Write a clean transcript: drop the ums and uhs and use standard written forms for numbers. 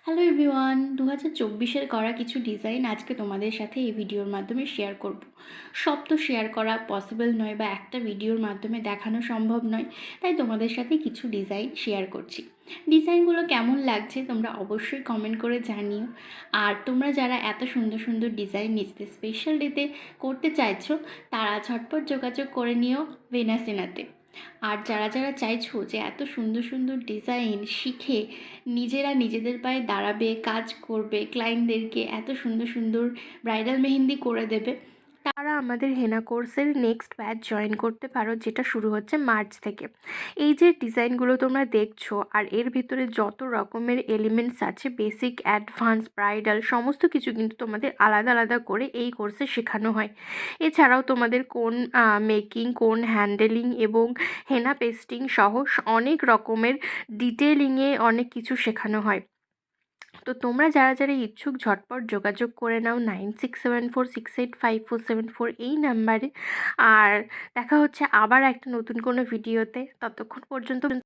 Hello everyone, 2024-এর করা কিছু design আজকে তোমাদের সাথে এই ভিডিওর মাধ্যমে শেয়ার করব। সব তো শেয়ার করা পসিবল নয় বা একটা ভিডিওর মাধ্যমে দেখানো সম্ভব নয়, তাই তোমাদের সাথে কিছু ডিজাইন শেয়ার করছি। ডিজাইনগুলো কেমন লাগছে তোমরা অবশ্যই কমেন্ট করে জানিও। আর তোমরা যারা এত সুন্দর সুন্দর ডিজাইন নিজেদের স্পেশাল ডেতে করতে চাইছো, তারা ঝটপট যোগাযোগ করে নিও ভেনাসিনাতে। আর যারা যারা চাইছো যে এত সুন্দর সুন্দর ডিজাইন শিখে নিজেরা নিজেদের পায়ে দাঁড়াবে, কাজ করবে, ক্লায়েন্টদেরকে এত সুন্দর সুন্দর ব্রাইডাল মেহেন্দি করে দেবে, তারা আমাদের হেনা কোর্সের নেক্সট ব্যাচ জয়েন করতে পারো, যেটা শুরু হচ্ছে মার্চ থেকে। এই যে ডিজাইনগুলো তোমরা দেখছো, আর এর ভিতরে যত রকমের এলিমেন্টস আছে, বেসিক, অ্যাডভান্স, ব্রাইডাল, সমস্ত কিছু কিন্তু তোমাদের আলাদা আলাদা করে এই কোর্সে শেখানো হয়। এছাড়াও তোমাদের কোন মেকিং, কোন হ্যান্ডেলিং এবং হেনা পেস্টিং সহ অনেক রকমের ডিটেলিংয়ে অনেক কিছু শেখানো হয়। তো তোমরা যারা যারা ইচ্ছুক ঝটপট যোগাযোগ করে নাও 9674685474 এই নাম্বারে। আর দেখা হচ্ছে আবার একটা নতুন কোনো ভিডিওতে। ততক্ষণ পর্যন্ত